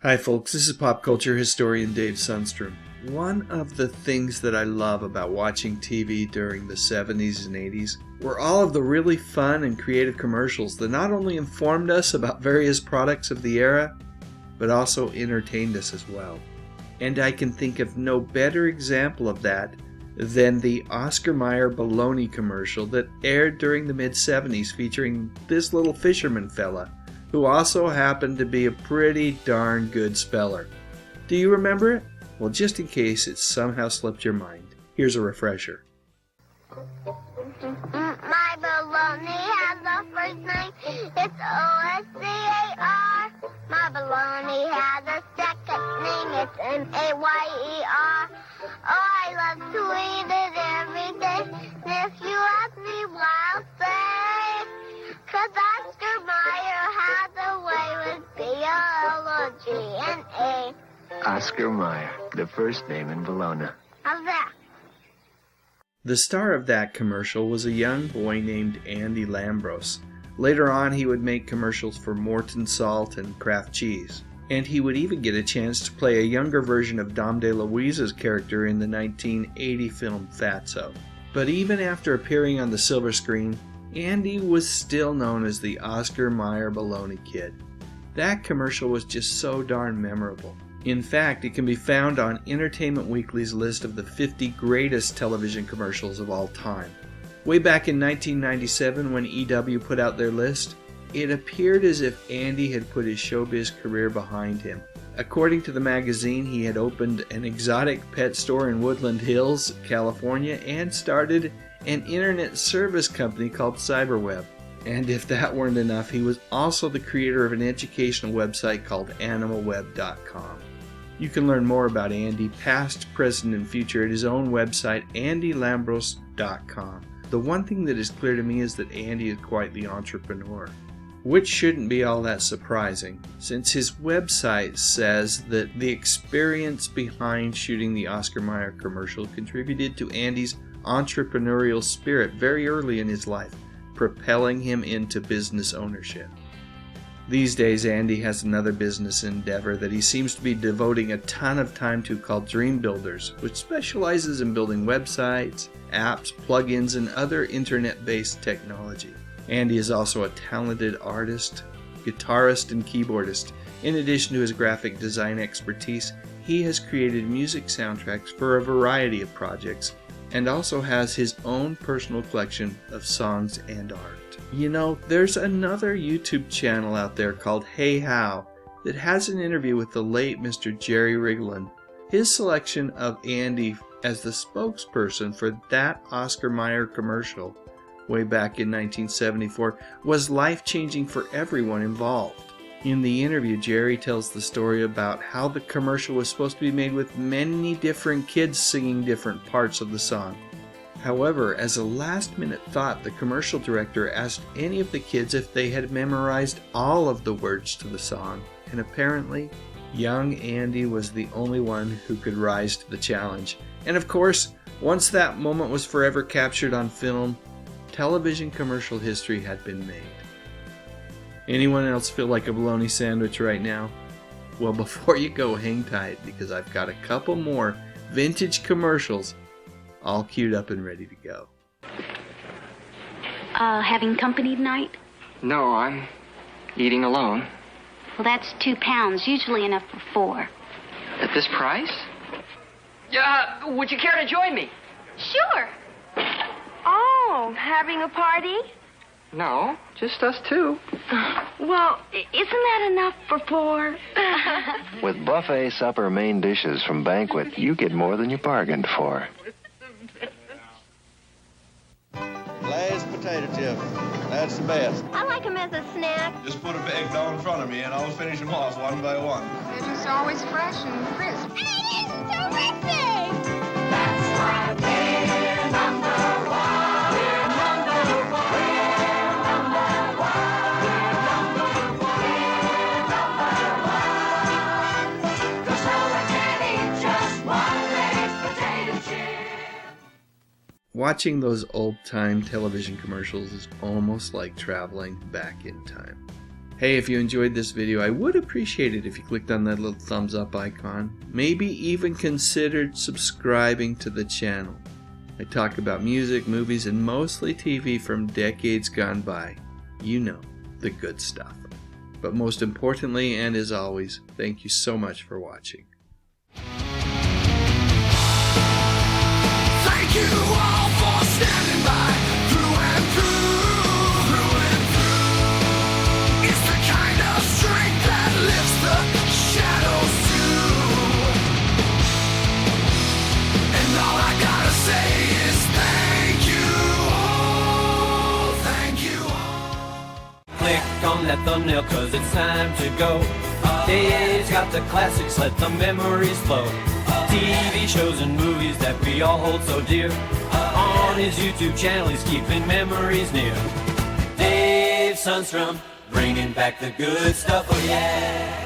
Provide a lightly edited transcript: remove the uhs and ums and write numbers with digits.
Hi folks, this is pop culture historian Dave Sundstrom. One of the things that I love about watching TV during the 70s and 80s were all of the really fun and creative commercials that not only informed us about various products of the era, but also entertained us as well. And I can think of no better example of that than the Oscar Mayer Bologna commercial that aired during the mid-70s featuring this little fisherman fella, who also happened to be a pretty darn good speller. Do you remember it? Well, just in case it somehow slipped your mind, here's a refresher. My bologna has a first name, it's O-S-C-A-R. My bologna has a second name, it's M-A-Y-E-R. Oh, I love to eat it every day, and if you ask me why, I'll say, 'cause Oscar Mayer has a way with B-O-L-O-G-N-A. Oscar Mayer, the first name in Bologna. How's that? The star of that commercial was a young boy named Andy Lambrose. Later on, he would make commercials for Morton Salt and Kraft Cheese. And he would even get a chance to play a younger version of Dom DeLuise's character in the 1980 film Fatso. But even after appearing on the silver screen, Andy was still known as the Oscar Mayer Bologna Kid. That commercial was just so darn memorable. In fact, it can be found on Entertainment Weekly's list of the 50 greatest television commercials of all time. Way back in 1997, when EW put out their list, it appeared as if Andy had put his showbiz career behind him. According to the magazine, he had opened an exotic pet store in Woodland Hills, California, and started an internet service company called Cyberweb. And if that weren't enough, he was also the creator of an educational website called animalweb.com. You can learn more about Andy, past, present, and future at his own website, andylambros.com. The one thing that is clear to me is that Andy is quite the entrepreneur, which shouldn't be all that surprising, since his website says that the experience behind shooting the Oscar Mayer commercial contributed to Andy's entrepreneurial spirit very early in his life, propelling him into business ownership. These days, Andy has another business endeavor that he seems to be devoting a ton of time to called Dream Builders, which specializes in building websites, apps, plugins, and other internet-based technology. Andy is also a talented artist, guitarist, and keyboardist. In addition to his graphic design expertise, he has created music soundtracks for a variety of projects, and also has his own personal collection of songs and art. You know, there's another YouTube channel out there called Hey How that has an interview with the late Mr. Jerry Riglin. His selection of Andy as the spokesperson for that Oscar Mayer commercial way back in 1974 was life-changing for everyone involved. In the interview, Jerry tells the story about how the commercial was supposed to be made with many different kids singing different parts of the song. However, as a last-minute thought, the commercial director asked any of the kids if they had memorized all of the words to the song, and apparently, young Andy was the only one who could rise to the challenge. And of course, once that moment was forever captured on film, television commercial history had been made. Anyone else feel like a bologna sandwich right now? Well, before you go, hang tight, because I've got a couple more vintage commercials all queued up and ready to go. Having company tonight? No, I'm eating alone. Well, that's £2, usually enough for 4. At this price? Would you care to join me? Sure. Oh, having a party? No, just us two. Well, isn't that enough for 4? With buffet supper main dishes from Banquet, you get more than you bargained for. Glazed potato chips. That's the best. I like them as a snack. Just put a bag down in front of me and I'll finish them off one by one. They're just always fresh and crisp. And it's terrific! That's why we're number one. We're number one. We're number one. We're number one. We're number one. 'Cause no one can eat just one glazed potato chip. Watching those old-time television commercials is almost like traveling back in time. Hey, if you enjoyed this video, I would appreciate it if you clicked on that little thumbs up icon. Maybe even considered subscribing to the channel. I talk about music, movies, and mostly TV from decades gone by. You know, the good stuff. But most importantly, and as always, thank you so much for watching. Thank you all for standing by through and through and through. It's the kind of strength that lifts the shadows too. And all I gotta say is thank you all. Click on that thumbnail 'cause it's time to go. Dave's got the classics, let the memories flow. TV shows and movies that we all hold so dear. On his YouTube channel he's keeping memories near. Dave Sundstrom, bringing back the good stuff, oh yeah.